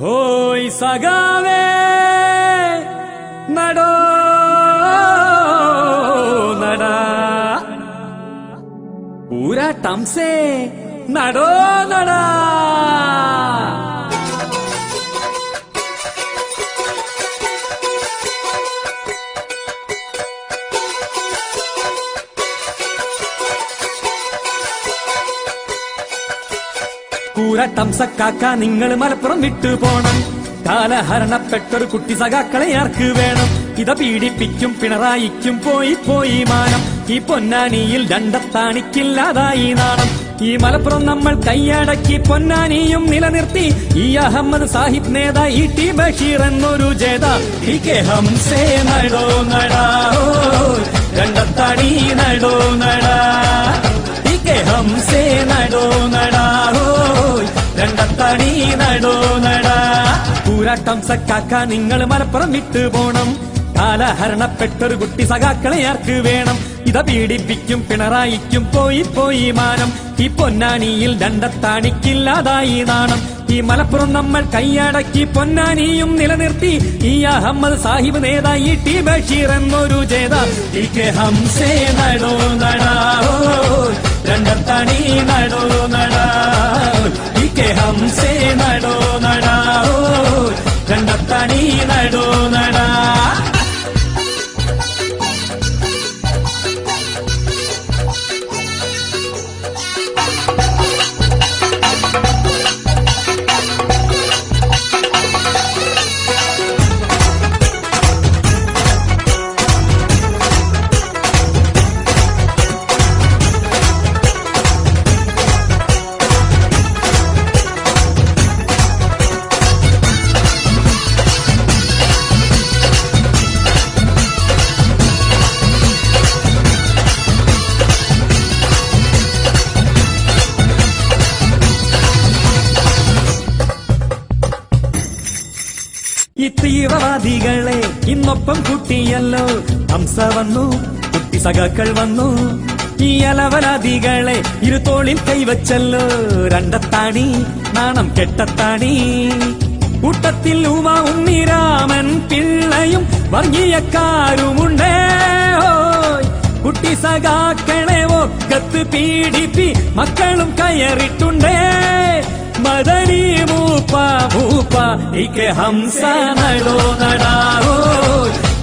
होय सगावे നടോ നടാ पूरा टम से നടോ നടാ पूरा ടംസക്കാക്ക നിങ്ങൾ മലപ്പുറം വിട്ടു പോണം. കാലഹരണപ്പെട്ടൊരു കുട്ടി സഖാക്കളെ ആർക്ക് വേണം? ഇത പീഡിപ്പിക്കും പിണറായിക്കും പോയി പോയി മാനം. ഈ പൊന്നാനിയിൽ രണ്ടത്താണിക്കില്ലാതായി നാണം. ഈ മലപ്പുറം നമ്മൾ കൈയടക്കി പൊന്നാനിയും നിലനിർത്തി. ഈ അഹമ്മദ് സാഹിബ് നേതാ ഇ ടി ബഷീർ എന്നൊരു ജേത. ടി കെ ഹംസേ നടോ നടാ രണ്ടത്താണി നടോ നടാ. ടി കെ ഹംസേ നടോ നടാ രണ്ടത്താണി നടോ നടാ. പൂരാട്ടം സക്കാക്ക നിങ്ങൾ മലപ്പുറം വിട്ടു പോണം. കാലഹരണപ്പെട്ടൊരു കുട്ടി സഖാക്കളെ ആർക്ക് വേണം? ഇത പീഡിപ്പിക്കും പിണറായിക്കും പോയി പോയി മാനം. ഈ പൊന്നാനിയിൽ രണ്ടത്താണിക്കില്ലാതായി നാണം. ഈ മലപ്പുറം നമ്മൾ കൈയടക്കി പൊന്നാനിയും നിലനിർത്തി. ഈ അഹമ്മദ് സാഹിബ് നേതാ ഇ ടി ബഷീർ എന്നൊരു ജേത. ടി കെ ഹംസേ നടോ നടാ രണ്ടത്താണി നടോ നടാ. ടി കെ ഹംസേ നടോ നടാ രണ്ടത്താണി നടോ നടാ. ഈ തീവ്രവാദികളെ ഇന്നൊപ്പം കൂട്ടിയല്ലോ. ഹംസ വന്നു, കുട്ടി സഖാക്കൾ വന്നു. ഈ അലവലാദികളെ ഇരുതോളിൽ കൈവച്ചല്ലോ. രണ്ടത്താണി നാണം കെട്ടത്താണി. കൂട്ടത്തിൽ ഉമ ഉണ്ണിരാമൻ പിള്ളയും വർഗീയക്കാരുമുണ്ടേ. കുട്ടി സഖാക്കളെ ഒക്കത്ത് പീഡിപ്പി മക്കളും കയറിട്ടുണ്ടേ. മദനി മൂപ്പ മൂപ്പ ടി കെ ഹംസ നടോ നടാ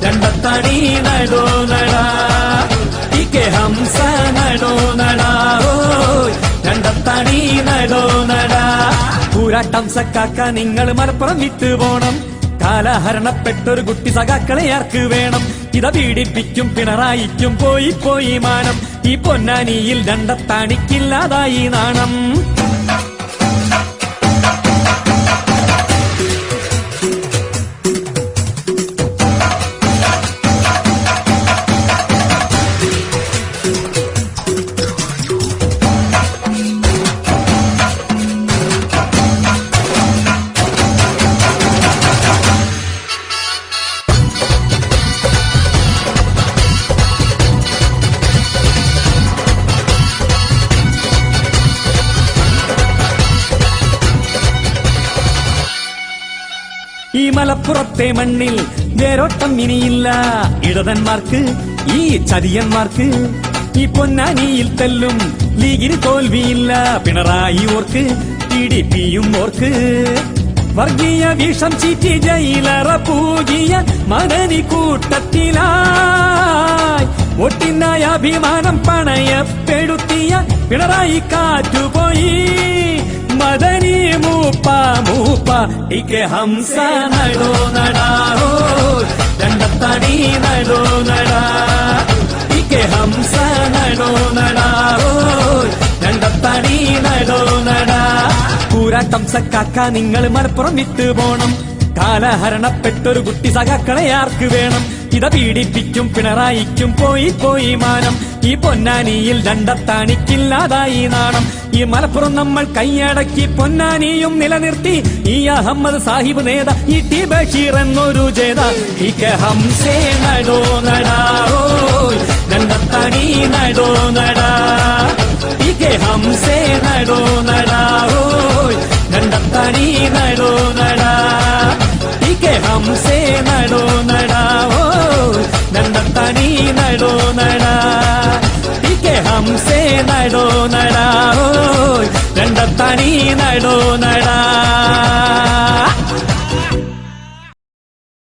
രണ്ടത്താണി നടോ നടാ. ടി കെ ഹംസ നടോ നടാ രണ്ടത്താണി നടോ നടാ. പൂരാട്ടം സക്കാക്ക നിങ്ങൾ മലപ്പുറം വിട്ടു പോണം. കാലഹരണപ്പെട്ടൊരു കുട്ടി സഖാക്കളെ ആർക്ക് വേണം? ഇത പീഡിപ്പിക്കും പിണറായിക്കും പോയി പോയി മാനം. ഈ പൊന്നാനിയിൽ രണ്ടത്താണിക്കില്ലാതായി നാണം. ഈ മലപ്പുറത്തെ മണ്ണിൽ വേരോട്ടം ഇനിയില്ല ഇടതന്മാർക്ക്, ഈ ചതിയന്മാർക്ക്. ഈ പൊന്നാനിയിൽ തെല്ലും ലീഗിന് തോൽവിയില്ല. പിണറായി ഓർക്ക്, PDPയും ഓർക്ക്. വർഗീയ വിഷം ചീറ്റി ജയിലറ പൂജിയ മദനി കൂട്ടത്തിലായി. വോട്ടിനായ അഭിമാനം പണയപ്പെടുത്തിയ പിണറായി കാറ്റുപോയി. മദനി മൂപ്പ മൂപ്പ ടി കെ ഹംസ നടോ നടാ രണ്ടത്താണി നടോ നടാ. ടി കെ ഹംസ നടോ നടാ രണ്ടത്താണി നടോ നടാ. പൂരാട്ടം സക്കാക്ക നിങ്ങൾ മലപ്പുറം വിട്ടു പോണം. കാലഹരണപ്പെട്ടൊരു കുട്ടി സഖാക്കളെ ആർക്ക് വേണം? ഇത പീഡിപ്പിക്കും പിണറായിക്കും പോയി പോയി മാനം. ഈ പൊന്നാനിയിൽ രണ്ടത്താണിക്കില്ലാതായി നാണം. ഈ മലപ്പുറം നമ്മൾ കൈയടക്കി പൊന്നാനിയും നിലനിർത്തി. ഈ അഹമ്മദ് സാഹിബ് നേതാ ഇ ടി ബഷീർ എന്നൊരു ജേത. ടി കെ ഹംസേ നടോ നടാ രണ്ടത്താണി നടോ നടാ. ടി കെ ഹംസേ നടോ നടാ രണ്ടത്താണി നടോ നടാ. ഹംസേ നടോ നടാവോ രണ്ടത്താണി നടോ നടാ ടി കെ ഹംസേ നടോ നടാവോ രണ്ടത്താണി നടോ നടാ